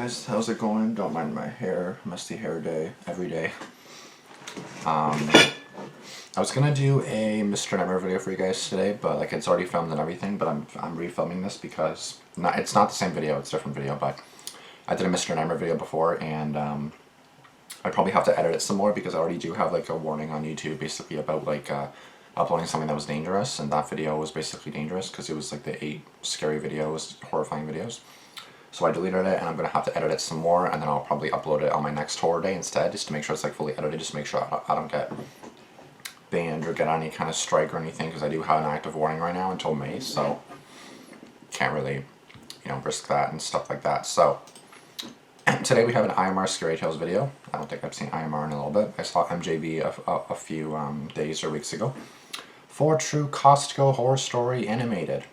guys, how's it going? Don't mind my hair, musty hair day, every day. I was gonna do a Mr. Nightmare video for you guys today, but like it's already filmed and everything, but I'm refilming this because it's not the same video, it's a different video, but I did a Mr. Nightmare video before, and I probably have to edit it some more because I already do have like a warning on YouTube basically about like uploading something that was dangerous, and that video was basically dangerous because it was like the 8 scary videos, horrifying videos. So I deleted it, and I'm going to have to edit it some more, and then I'll probably upload it on my next horror day instead, just to make sure it's like fully edited, just to make sure I don't get banned or get any kind of strike or anything, because I do have an active warning right now until May, so can't really, risk that and stuff like that. So today we have an IMR Scary Tales video. I don't think I've seen IMR in a little bit. I saw MJV a few days or weeks ago. 4 True Costco Horror Story Animated.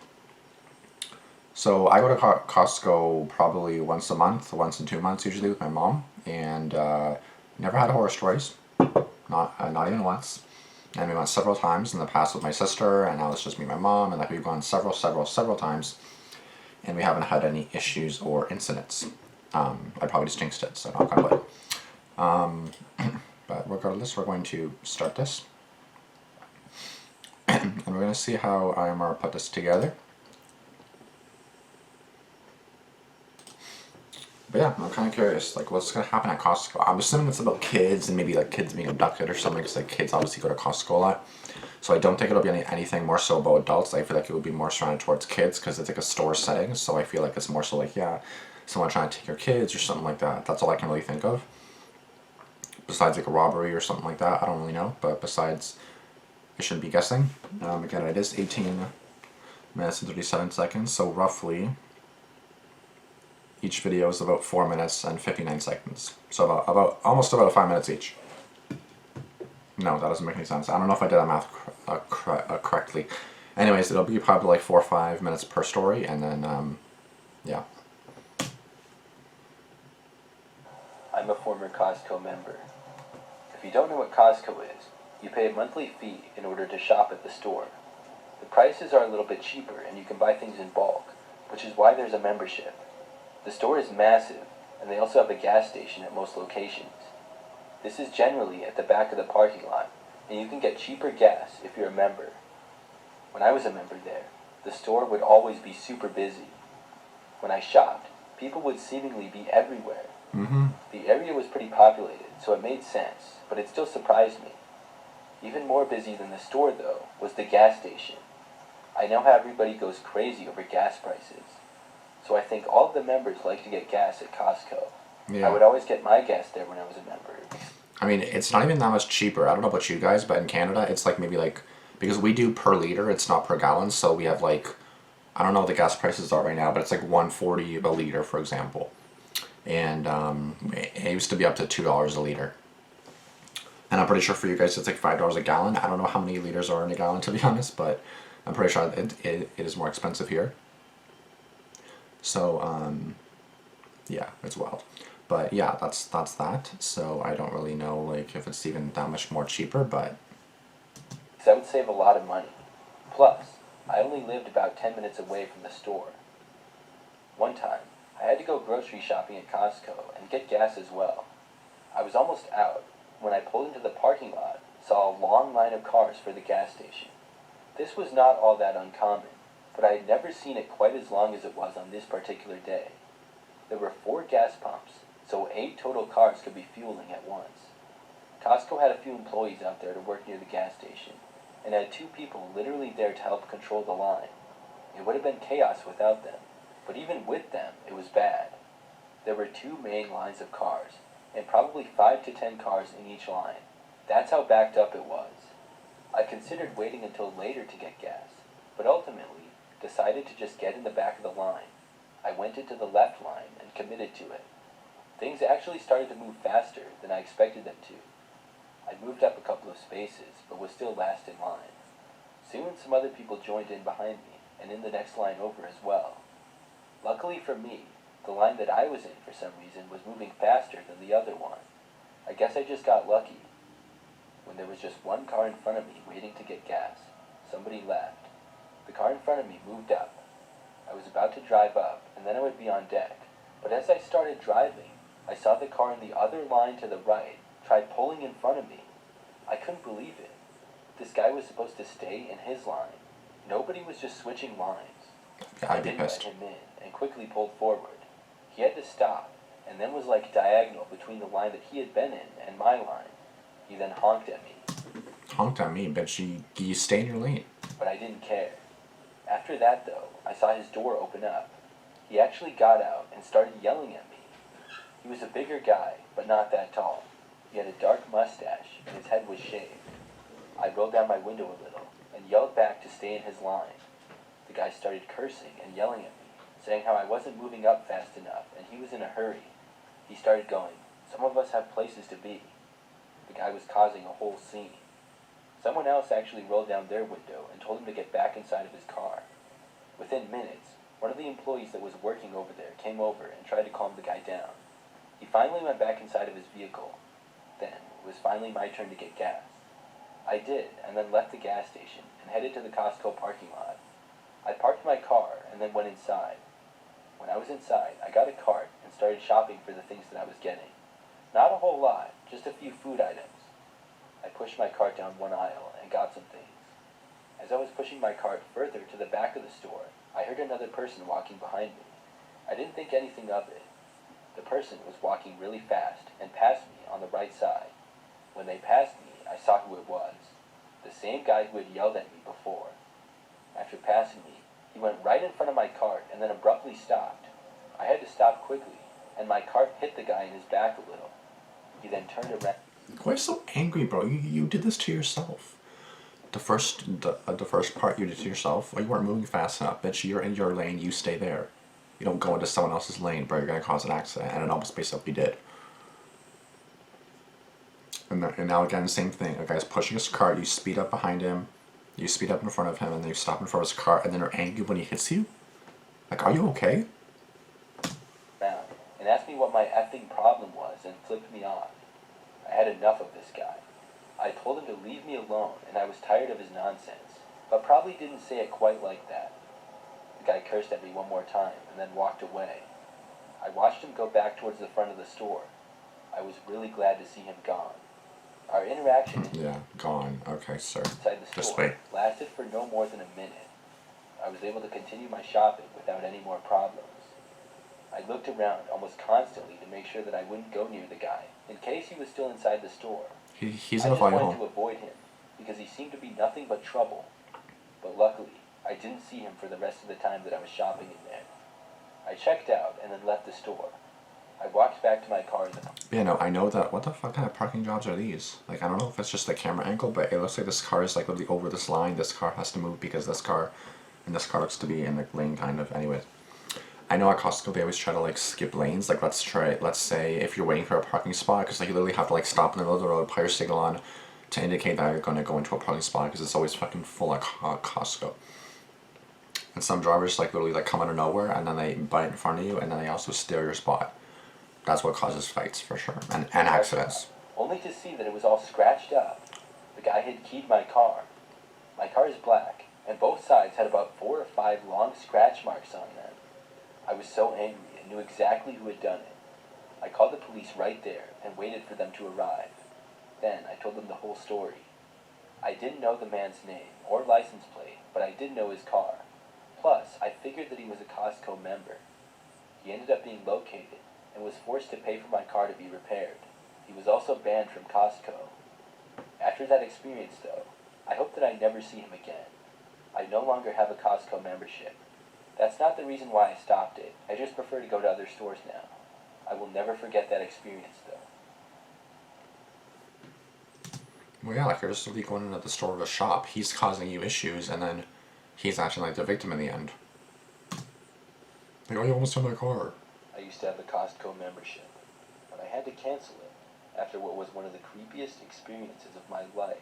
So I go to Costco probably once a month, once in 2 months usually with my mom, and never had horror stories, not even once. And we went several times in the past with my sister, and now it's just me and my mom, and like we've gone several times, and we haven't had any issues or incidents. I probably just jinxed it, so knock on wood. But regardless, we're going to start this, and we're going to see how IMR put this together. But yeah, I'm kind of curious, like, what's going to happen at Costco? I'm assuming it's about kids and maybe, like, kids being abducted or something, because, like, kids obviously go to Costco a lot. So I don't think it'll be anything more so about adults. I feel like it would be more surrounded towards kids, because it's, like, a store setting. So I feel like it's more so, like, yeah, someone trying to take your kids or something like that. That's all I can really think of. Besides, like, a robbery or something like that, I don't really know. But besides, I shouldn't be guessing. Again, it is 18 minutes and 37 seconds, so roughly each video is about 4 minutes and 59 seconds. So almost about 5 minutes each. No, that doesn't make any sense. I don't know if I did that math correctly. Anyways, it'll be probably like 4 or 5 minutes per story, and then, yeah. I'm a former Costco member. If you don't know what Costco is, you pay a monthly fee in order to shop at the store. The prices are a little bit cheaper, and you can buy things in bulk, which is why there's a membership. The store is massive, and they also have a gas station at most locations. This is generally at the back of the parking lot, and you can get cheaper gas if you're a member. When I was a member there, the store would always be super busy. When I shopped, people would seemingly be everywhere. The area was pretty populated, so it made sense, but it still surprised me. Even more busy than the store, though, was the gas station. I know how everybody goes crazy over gas prices. So I think all of the members like to get gas at Costco. Yeah. I would always get my gas there when I was a member. I mean, it's not even that much cheaper. I don't know about you guys, but in Canada, it's like maybe like, because we do per liter, it's not per gallon, so we have like, I don't know what the gas prices are right now, but it's like $1.40 a liter, for example. And it used to be up to $2 a liter. And I'm pretty sure for you guys it's like $5 a gallon. I don't know how many liters are in a gallon, to be honest, but I'm pretty sure it is more expensive here. So, yeah, it's wild. But yeah, that's that. So I don't really know like if it's even that much more cheaper, but I would save a lot of money. Plus, I only lived about 10 minutes away from the store. One time, I had to go grocery shopping at Costco and get gas as well. I was almost out when I pulled into the parking lot, saw a long line of cars for the gas station. This was not all that uncommon, but I had never seen it quite as long as it was on this particular day. There were 4 gas pumps, so 8 total cars could be fueling at once. Costco had a few employees out there to work near the gas station, and had 2 people literally there to help control the line. It would have been chaos without them, but even with them, it was bad. There were 2 main lines of cars, and probably 5 to 10 cars in each line. That's how backed up it was. I considered waiting until later to get gas, but ultimately decided to just get in the back of the line. I went into the left line and committed to it. Things actually started to move faster than I expected them to. I moved up a couple of spaces, but was still last in line. Soon some other people joined in behind me, and in the next line over as well. Luckily for me, the line that I was in for some reason was moving faster than the other one. I guess I just got lucky. When there was just one car in front of me waiting to get gas, somebody left. The car in front of me moved up. I was about to drive up, and then I would be on deck, But as I started driving, I saw the car in the other line to the right try pulling in front of me. I couldn't believe it. This guy was supposed to stay in his line. Nobody was just switching lines. Yeah, I I'd be didn't let pissed. him in and quickly pulled forward. He had to stop and then was like diagonal between the line that he had been in and my line. He then honked at me. Honked at me, bitch. You stay in your lane. But I didn't care. After that, though, I saw his door open up. He actually got out and started yelling at me. He was a bigger guy, but not that tall. He had a dark mustache, and his head was shaved. I rolled down my window a little and yelled back to stay in his line. The guy started cursing and yelling at me, saying how I wasn't moving up fast enough and he was in a hurry. He started going, "Some of us have places to be." The guy was causing a whole scene. Someone else actually rolled down their window and told him to get back inside of his car. Within minutes, one of the employees that was working over there came over and tried to calm the guy down. He finally went back inside of his vehicle. Then it was finally my turn to get gas. I did, and then left the gas station and headed to the Costco parking lot. I parked my car and then went inside. When I was inside, I got a cart and started shopping for the things that I was getting. Not a whole lot, just a few food items. I pushed my cart down one aisle and got some things. As I was pushing my cart further to the back of the store, I heard another person walking behind me. I didn't think anything of it. The person was walking really fast and passed me on the right side. When they passed me, I saw who it was. The same guy who had yelled at me before. After passing me, he went right in front of my cart and then abruptly stopped. I had to stop quickly, and my cart hit the guy in his back a little. He then turned around. Why are you so angry, bro? You did this to yourself. The first part you did to yourself. Well, you weren't moving fast enough, bitch. You're in your lane. You stay there. You don't go into someone else's lane, bro. You're gonna cause an accident, and it almost basically did. And now again, same thing. A guy's pushing his cart. You speed up behind him. You speed up in front of him, and then you stop in front of his car, and then are angry when he hits you. Like, are you okay? And asked me what my effing problem was and flipped me off. I had enough of this guy. I told him to leave me alone, and I was tired of his nonsense, but probably didn't say it quite like that. The guy cursed at me one more time and then walked away. I watched him go back towards the front of the store. I was really glad to see him gone. Our interaction Yeah, gone. Okay, sir. inside the This store way. lasted for no more than a minute. I was able to continue my shopping without any more problems. I looked around almost constantly to make sure that I wouldn't go near the guy, in case he was still inside the store. He's I gonna just follow you wanted home. to avoid him, because he seemed to be nothing but trouble. But luckily, I didn't see him for the rest of the time that I was shopping in there. I checked out and then left the store. I walked back to my car in the... Yeah, no, I know that. What the fuck kind of parking jobs are these? Like, I don't know if it's just the camera angle, but it looks like this car is like literally over this line. This car has to move because this car, and this car looks to be in the lane kind of. Anyways, I know at Costco they always try to like skip lanes. Like, let's say if you're waiting for a parking spot, because like you literally have to like stop in the middle of the road, put your signal on, to indicate that you're gonna go into a parking spot because it's always fucking full at Costco. And some drivers like literally like come out of nowhere and then they bite in front of you and then they also steal your spot. That's what causes fights for sure, and accidents. Only to see that it was all scratched up. The guy had keyed my car. My car is black, and both sides had about 4 or 5 long scratch marks on them. I was so angry and knew exactly who had done it. I called the police right there and waited for them to arrive. Then I told them the whole story. I didn't know the man's name or license plate, but I did know his car. Plus, I figured that he was a Costco member. He ended up being located and was forced to pay for my car to be repaired. He was also banned from Costco. After that experience, though, I hope that I never see him again. I no longer have a Costco membership. That's not the reason why I stopped it. I just prefer to go to other stores now. I will never forget that experience, though. Well, yeah, like you're just literally going into the store to shop. He's causing you issues, and then he's acting like the victim in the end. Like, oh, you almost stole my car. I used to have a Costco membership, but I had to cancel it after what was one of the creepiest experiences of my life.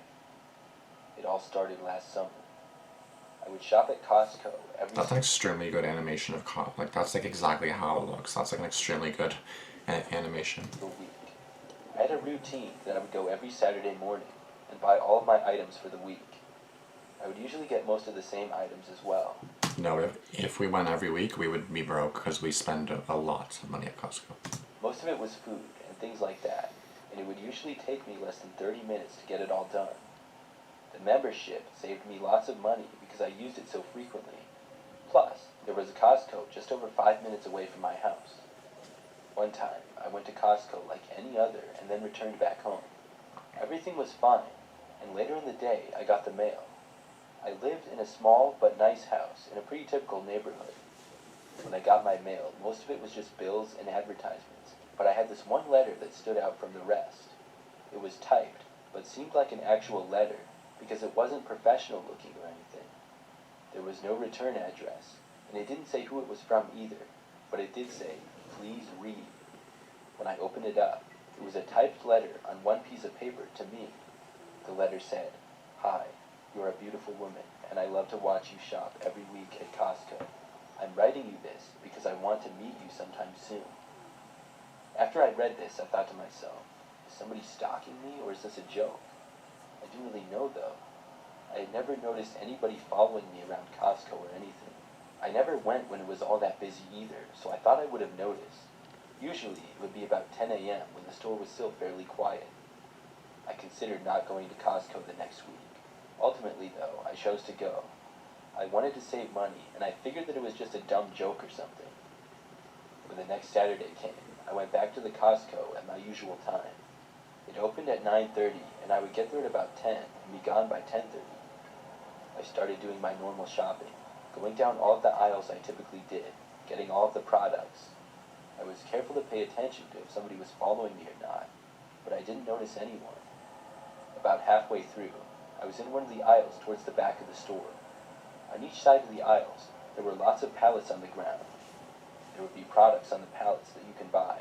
It all started last summer. I would shop at Costco every... That's an extremely good animation of like that's like exactly how it looks. That's like an extremely good animation. ...single week. I had a routine that I would go every Saturday morning and buy all of my items for the week. I would usually get most of the same items as well. No, if we went every week, we would be broke because we spend a lot of money at Costco. Most of it was food and things like that, and it would usually take me less than 30 minutes to get it all done. The membership saved me lots of money because I used it so frequently. Plus, there was a Costco just over 5 minutes away from my house. One time, I went to Costco like any other and then returned back home. Everything was fine, and later in the day, I got the mail. I lived in a small but nice house in a pretty typical neighborhood. When I got my mail, most of it was just bills and advertisements, but I had this one letter that stood out from the rest. It was typed, but seemed like an actual letter because it wasn't professional looking or anything. There was no return address, and it didn't say who it was from either, but it did say, "Please read." When I opened it up, it was a typed letter on one piece of paper to me. The letter said, "Hi, you're a beautiful woman, and I love to watch you shop every week at Costco. I'm writing you this because I want to meet you sometime soon." After I read this, I thought to myself, is somebody stalking me, or is this a joke? I didn't really know, though. I had never noticed anybody following me around Costco or anything. I never went when it was all that busy either, so I thought I would have noticed. Usually, it would be about 10 a.m. when the store was still fairly quiet. I considered not going to Costco the next week. Ultimately, though, I chose to go. I wanted to save money, and I figured that it was just a dumb joke or something. When the next Saturday came, I went back to the Costco at my usual time. It opened at 9:30, and I would get there at about 10 and be gone by 10:30. I started doing my normal shopping, going down all of the aisles I typically did, getting all of the products. I was careful to pay attention to if somebody was following me or not, but I didn't notice anyone. About halfway through, I was in one of the aisles towards the back of the store. On each side of the aisles, there were lots of pallets on the ground. There would be products on the pallets that you can buy.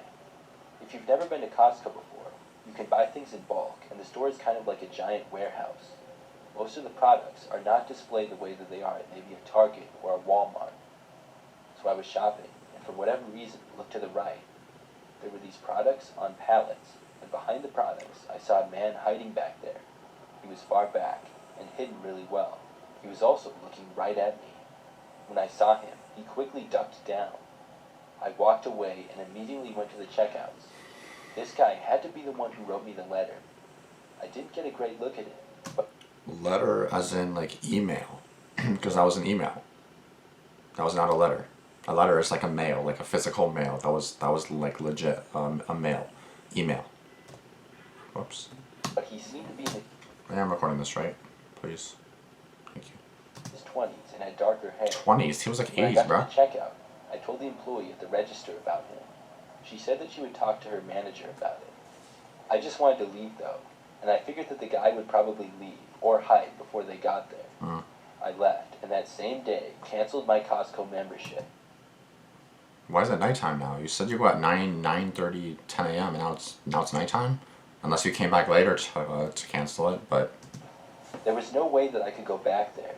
If you've never been to Costco before, you can buy things in bulk, and the store is kind of like a giant warehouse. Most of the products are not displayed the way that they are at maybe a Target or a Walmart. So I was shopping, and for whatever reason, looked to the right. There were these products on pallets, and behind the products, I saw a man hiding back there. He was far back, and hidden really well. He was also looking right at me. When I saw him, he quickly ducked down. I walked away and immediately went to the checkouts. This guy had to be the one who wrote me the letter. I didn't get a great look at it, but... Letter as in like email, because that was an email. That was not a letter. A letter is like a mail, like a physical mail. That was like legit a mail, email. Whoops. But he seemed to be in I am recording this, right? Please. Thank you. his 20s and had darker hair. 20s? He was like When I 80s, got bro. to the checkout, I told the employee at the register about him. She said that she would talk to her manager about it. I just wanted to leave, though, and I figured that the guy would probably leave or hide before they got there. I left, and that same day, canceled my Costco membership. Why is it nighttime now? You said you go at 9:30, 10 a.m. and now it's nighttime? Unless you came back later to cancel it, but... There was no way that I could go back there.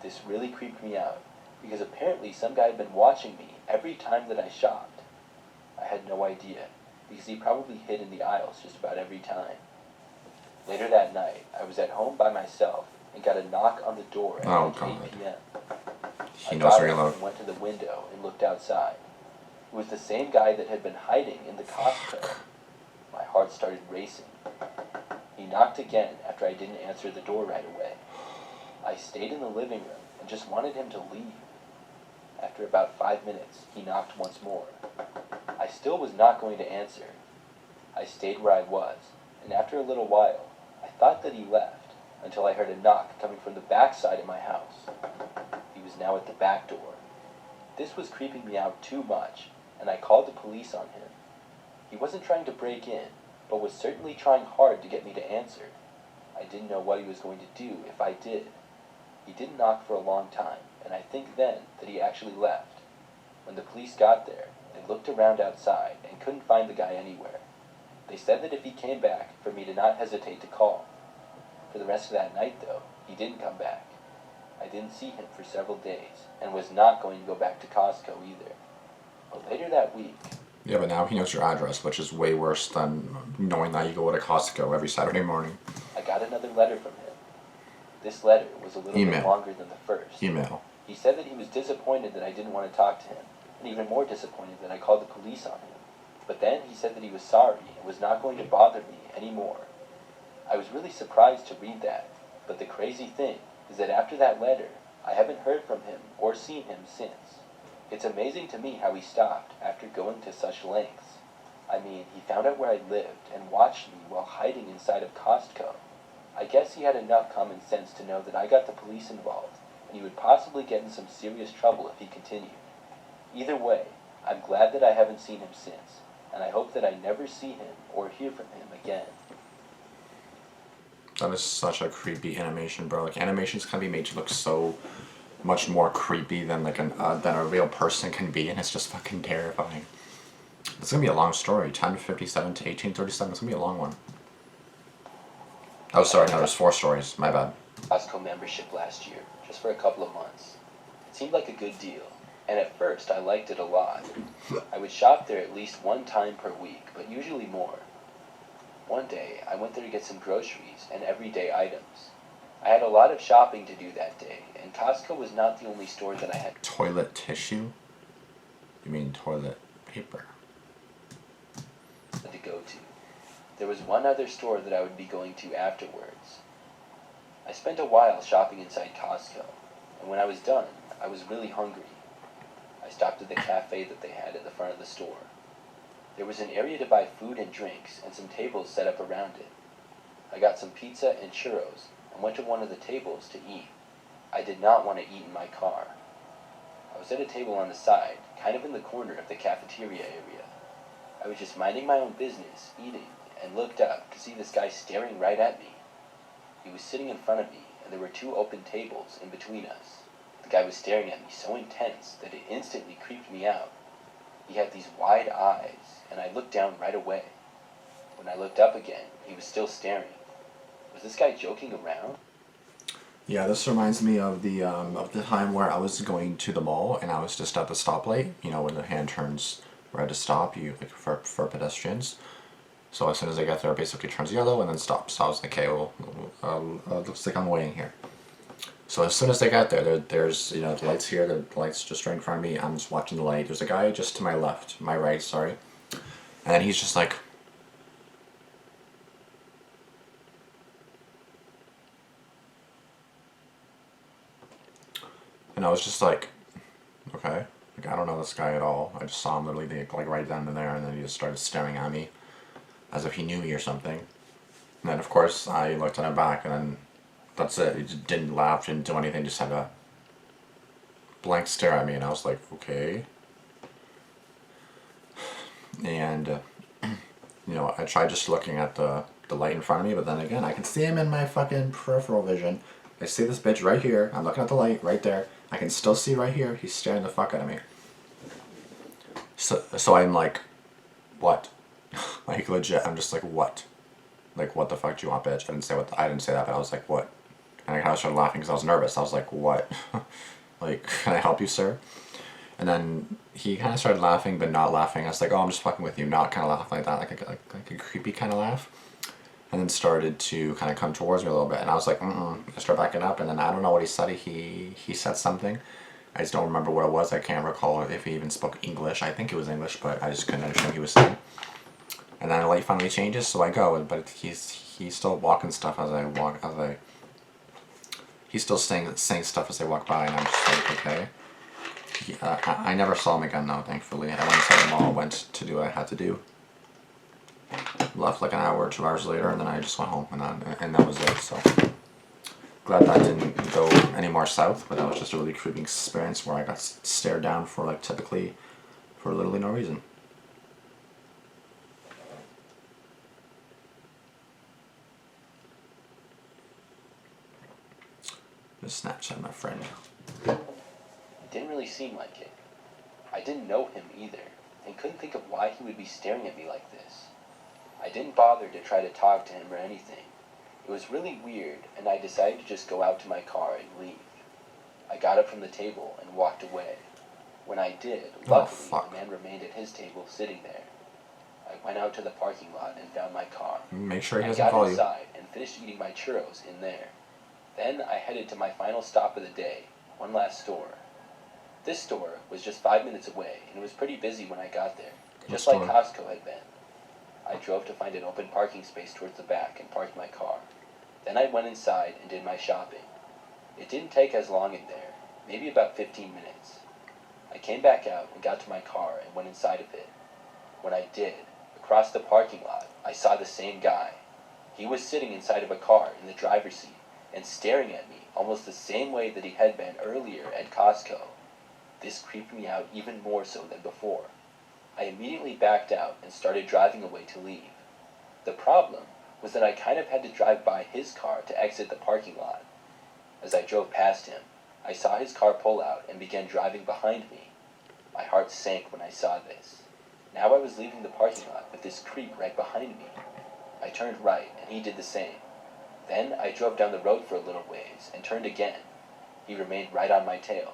This really creeped me out, because apparently some guy had been watching me every time that I shopped. I had no idea, because he probably hid in the aisles just about every time. Later that night, I was at home by myself and got a knock on the door at like 8 p.m. He knows where you live. I went to the window and looked outside. It was the same guy that had been hiding in the Costco. My heart started racing. He knocked again after I didn't answer the door right away. I stayed in the living room and just wanted him to leave. After about 5 minutes, he knocked once more. I still was not going to answer. I stayed where I was, and after a little while, I thought that he left, until I heard a knock coming from the back side of my house. He was now at the back door. This was creeping me out too much, and I called the police on him. He wasn't trying to break in, but was certainly trying hard to get me to answer. I didn't know what he was going to do if I did. He didn't knock for a long time, and I think then that he actually left. When the police got there, they looked around outside and couldn't find the guy anywhere. They said that if he came back, for me to not hesitate to call. For the rest of that night, though, he didn't come back. I didn't see him for several days, and was not going to go back to Costco either. But later that week... Yeah, but now he knows your address, which is way worse than knowing that you go to Costco every Saturday morning. I got another letter from him. This letter was a little bit longer than the first. Email. He said that he was disappointed that I didn't want to talk to him, and even more disappointed that I called the police on him. But then he said that he was sorry and was not going to bother me anymore. I was really surprised to read that, but the crazy thing is that after that letter, I haven't heard from him or seen him since. It's amazing to me how he stopped after going to such lengths. I mean, he found out where I lived and watched me while hiding inside of Costco. I guess he had enough common sense to know that I got the police involved, and he would possibly get in some serious trouble if he continued. Either way, I'm glad that I haven't seen him since, and I hope that I never see him or hear from him again. That is such a creepy animation, bro. Like, animations can be made to look so much more creepy than like than a real person can be, and it's just fucking terrifying. It's gonna be a long story. 1057 to 1837. It's gonna be a long one. Oh, sorry. No, there's 4 stories. My bad. Costco membership last year, just for a couple of months. It seemed like a good deal, and at first I liked it a lot. I would shop there at least one time per week, but usually more. One day, I went there to get some groceries and everyday items. I had a lot of shopping to do that day, and Costco was not the only store that I had Toilet tissue? You mean toilet paper? to go to. There was one other store that I would be going to afterwards. I spent a while shopping inside Costco, and when I was done, I was really hungry. I stopped at the cafe that they had at the front of the store. There was an area to buy food and drinks and some tables set up around it. I got some pizza and churros and went to one of the tables to eat. I did not want to eat in my car. I was at a table on the side, kind of in the corner of the cafeteria area. I was just minding my own business, eating, and looked up to see this guy staring right at me. He was sitting in front of me, and there were 2 open tables in between us. The guy was staring at me so intense that it instantly creeped me out. He had these wide eyes, and I looked down right away. When I looked up again, he was still staring. Was this guy joking around? Yeah, this reminds me of the time where I was going to the mall and I was just at the stoplight. You know, when the hand turns red to stop, you like for pedestrians. So as soon as I get there, it basically turns yellow and then stops. So I was like, okay, well, looks like I'm waiting here. So as soon as I got there, there's, you know, the lights here, the lights just right in front of me. I'm just watching the light. There's a guy just to my left, my right, sorry. And then he's just like, and I was just like, okay, like I don't know this guy at all. I just saw him literally like right down in there, and then he just started staring at me as if he knew me or something. And then of course I looked at him back, and then that's it. He just didn't laugh, didn't do anything, just had a blank stare at me, and I was like, okay. And you know, I tried just looking at the light in front of me, but then again, I can see him in my fucking peripheral vision. I see this bitch right here. I'm looking at the light right there. I can still see right here. He's staring the fuck out of me. So I'm like, what? Like legit, I'm just like, what? Like, what the fuck do you want, bitch? I didn't say that, but I was like, what? And I kind of started laughing because I was nervous. I was like, what? Like, can I help you, sir? And then he kind of started laughing, but not laughing. I was like, oh, I'm just fucking with you. Not kind of laughing like that, like a creepy kind of laugh. And then started to kind of come towards me a little bit. And I was like, I started backing up. And then I don't know what he said. He said something. I just don't remember what it was. I can't recall if he even spoke English. I think it was English, but I just couldn't understand what he was saying. And then the light finally changes, so I go. But he's still walking stuff as I walk. He's still saying stuff as I walk by, and I'm just like, okay. I never saw him again, though, thankfully. I went inside the mall, went to do what I had to do. Left like an hour or 2 hours later, and then I just went home, and that was it. So glad that didn't go any more south, but that was just a really creepy experience where I got stared down for like typically for literally no reason. Just Snapchat my friend. It didn't really seem like it. I didn't know him either, and couldn't think of why he would be staring at me like this. I didn't bother to try to talk to him or anything. It was really weird, and I decided to just go out to my car and leave. I got up from the table and walked away. When I did, luckily, the man remained at his table sitting there. I went out to the parking lot and found my car. Make sure he doesn't follow you. I got inside and finished eating my churros in there. Then I headed to my final stop of the day, one last store. This store was just 5 minutes away, and it was pretty busy when I got there, just like Costco had been. I drove to find an open parking space towards the back and parked my car. Then I went inside and did my shopping. It didn't take as long in there, maybe about 15 minutes. I came back out and got to my car and went inside of it. When I did, across the parking lot, I saw the same guy. He was sitting inside of a car in the driver's seat and staring at me almost the same way that he had been earlier at Costco. This creeped me out even more so than before. I immediately backed out and started driving away to leave. The problem was that I kind of had to drive by his car to exit the parking lot. As I drove past him, I saw his car pull out and began driving behind me. My heart sank when I saw this. Now I was leaving the parking lot with this creep right behind me. I turned right and he did the same. Then I drove down the road for a little ways and turned again. He remained right on my tail.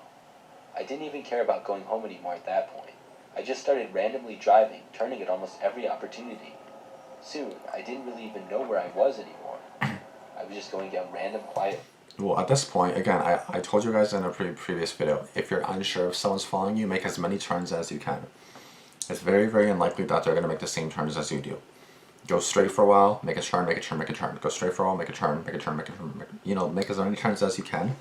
I didn't even care about going home anymore at that point. I just started randomly driving, turning at almost every opportunity. Soon, I didn't really even know where I was anymore. I was just going down random quiet. Well, at this point, again, I told you guys in a previous video, if you're unsure if someone's following you, make as many turns as you can. It's very, very unlikely that they're going to make the same turns as you do. Go straight for a while, make a turn, make a turn, make a turn. Go straight for a while, make a turn, make a turn, make a turn. Make as many turns as you can.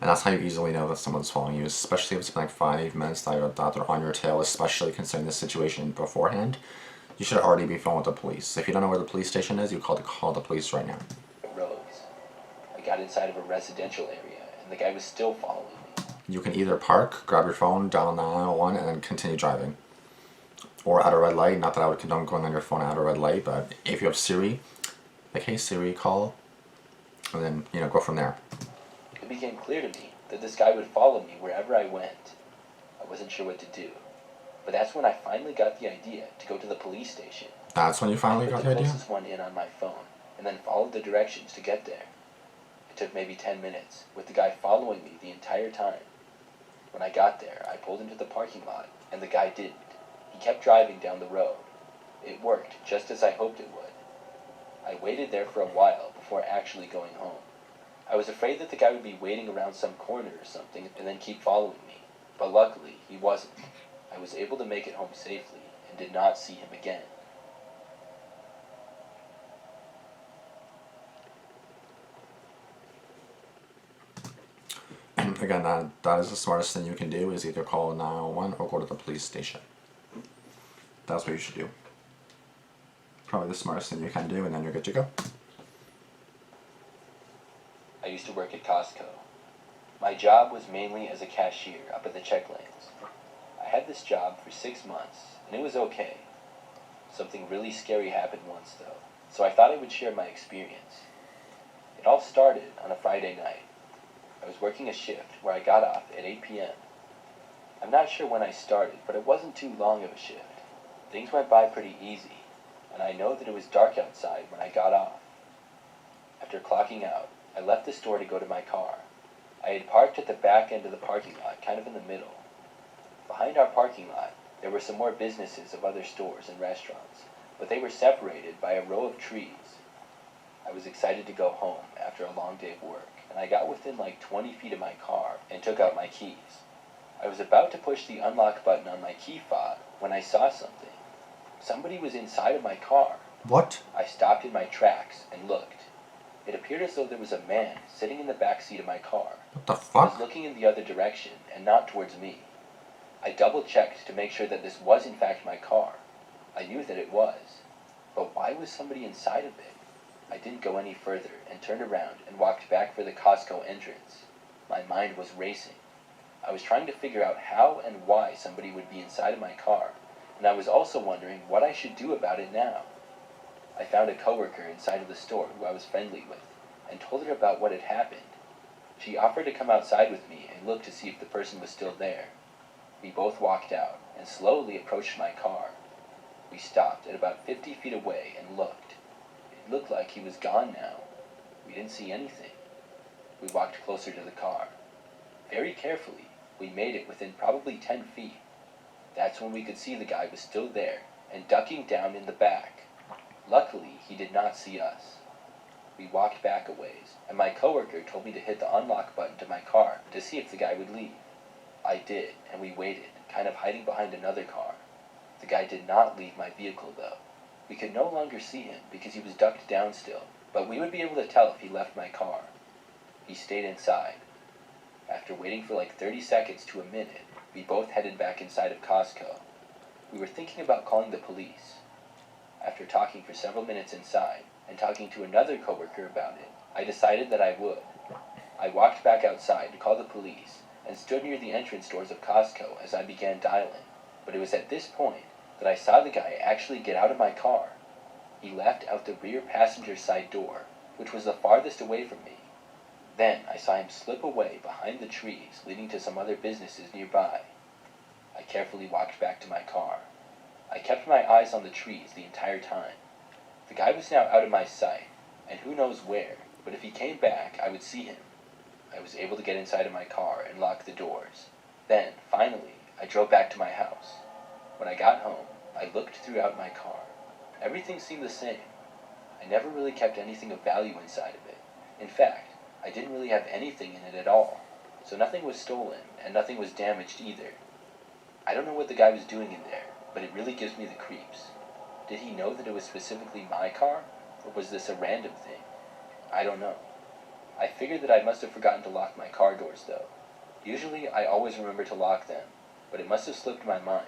And that's how you easily know that someone's following you, especially if it's been like 5 minutes that they're on your tail, especially considering the situation beforehand. You should already be phoned with the police. If you don't know where the police station is, you call the police right now. Roads. I got inside of a residential area, and the guy was still following me. You can either park, grab your phone, dial 911, and then continue driving. Or at a red light, not that I would condone going on your phone at a red light, but if you have Siri, like, hey Siri, call, and then, go from there. It became clear to me that this guy would follow me wherever I went. I wasn't sure what to do, but that's when I finally got the idea to go to the police station. That's when you finally got the idea? I put the closest one in on my phone, and then followed the directions to get there. It took maybe 10 minutes, with the guy following me the entire time. When I got there, I pulled into the parking lot, and the guy didn't. He kept driving down the road. It worked, just as I hoped it would. I waited there for a while before actually going home. I was afraid that the guy would be waiting around some corner or something and then keep following me, but luckily he wasn't. I was able to make it home safely and did not see him again. Again, that is the smartest thing you can do, is either call 911 or go to the police station. That's what you should do. Probably the smartest thing you can do, and then you're good to go. I used to work at Costco. My job was mainly as a cashier up at the check lanes. I had this job for 6 months, and it was okay. Something really scary happened once, though, so I thought I would share my experience. It all started on a Friday night. I was working a shift where I got off at 8 p.m. I'm not sure when I started, but it wasn't too long of a shift. Things went by pretty easy, and I know that it was dark outside when I got off. After clocking out, I left the store to go to my car. I had parked at the back end of the parking lot, kind of in the middle. Behind our parking lot, there were some more businesses of other stores and restaurants, but they were separated by a row of trees. I was excited to go home after a long day of work, and I got within like 20 feet of my car and took out my keys. I was about to push the unlock button on my key fob when I saw something. Somebody was inside of my car. What? I stopped in my tracks and looked. It appeared as though there was a man sitting in the back seat of my car. What the He fuck? was looking in the other direction and not towards me. I double-checked to make sure that this was in fact my car. I knew that it was. But why was somebody inside of it? I didn't go any further and turned around and walked back for the Costco entrance. My mind was racing. I was trying to figure out how and why somebody would be inside of my car, and I was also wondering what I should do about it now. I found a coworker inside of the store who I was friendly with, and told her about what had happened. She offered to come outside with me and look to see if the person was still there. We both walked out and slowly approached my car. We stopped at about 50 feet away and looked. It looked like he was gone now. We didn't see anything. We walked closer to the car. Very carefully, we made it within probably 10 feet. That's when we could see the guy was still there and ducking down in the back. Luckily, he did not see us. We walked back a ways, and my coworker told me to hit the unlock button to my car to see if the guy would leave. I did, and we waited, kind of hiding behind another car. The guy did not leave my vehicle, though. We could no longer see him because he was ducked down still, but we would be able to tell if he left my car. He stayed inside. After waiting for like 30 seconds to a minute, we both headed back inside of Costco. We were thinking about calling the police. After talking for several minutes inside, and talking to another coworker about it, I decided that I would. I walked back outside to call the police, and stood near the entrance doors of Costco as I began dialing, but it was at this point that I saw the guy actually get out of my car. He left out the rear passenger side door, which was the farthest away from me. Then I saw him slip away behind the trees leading to some other businesses nearby. I carefully walked back to my car. I kept my eyes on the trees the entire time. The guy was now out of my sight, and who knows where, but if he came back, I would see him. I was able to get inside of my car and lock the doors. Then, finally, I drove back to my house. When I got home, I looked throughout my car. Everything seemed the same. I never really kept anything of value inside of it. In fact, I didn't really have anything in it at all, so nothing was stolen, and nothing was damaged either. I don't know what the guy was doing in there, but it really gives me the creeps. Did he know that it was specifically my car, or was this a random thing? I don't know. I figured that I must have forgotten to lock my car doors, though. Usually, I always remember to lock them, but it must have slipped my mind.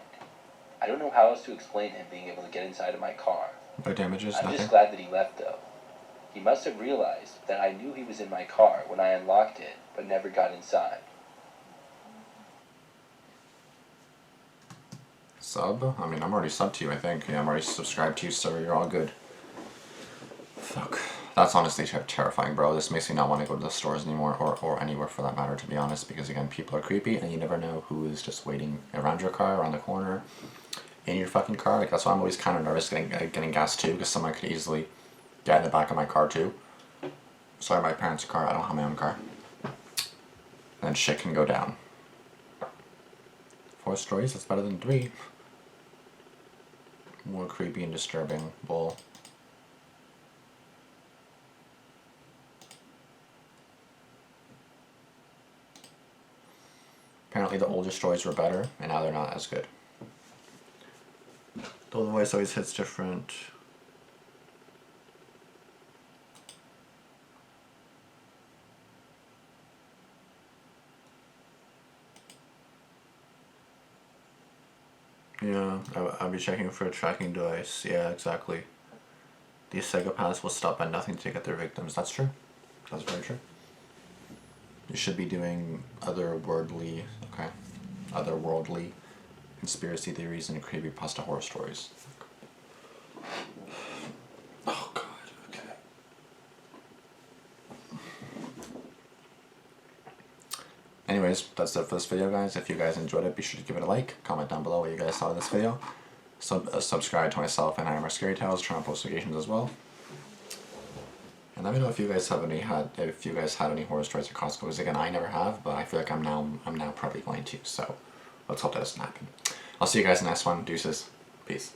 I don't know how else to explain him being able to get inside of my car. No damages, I'm nothing? just glad that he left, though. He must have realized that I knew he was in my car when I unlocked it, but never got inside. Sub? I mean, I'm already subbed to you, I think. Yeah, I'm already subscribed to you, sir. You're all good. Fuck. That's honestly terrifying, bro. This makes me not want to go to the stores anymore, or anywhere for that matter, to be honest, because, again, people are creepy, and you never know who is just waiting around your car, around the corner, in your fucking car. Like, that's why I'm always kind of nervous getting gas, too, because someone could easily get in the back of my car, too. Sorry, my parents' car. I don't have my own car. And then shit can go down. 4 stories? That's better than 3. More creepy and disturbing. Bull. Apparently the older stories were better, and now they're not as good. Though the voice always hits different. Yeah, I'll be checking for a tracking device. Yeah, exactly. These psychopaths will stop at nothing to get their victims. That's true. That's very true. You should be doing otherworldly conspiracy theories and creepypasta horror stories. Oh god, okay. Anyways, that's it for this video, guys. If you guys enjoyed it, be sure to give it a like, comment down below what you guys thought of this video. Subscribe to myself and IMR Scary Tales, turn on post notifications as well. And let me know if you guys had any horror stories at Costco, because again, I never have, but I feel like I'm now probably going to, so let's hope that doesn't happen. I'll see you guys in the next one. Deuces. Peace.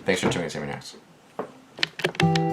Thanks for tuning in to me next.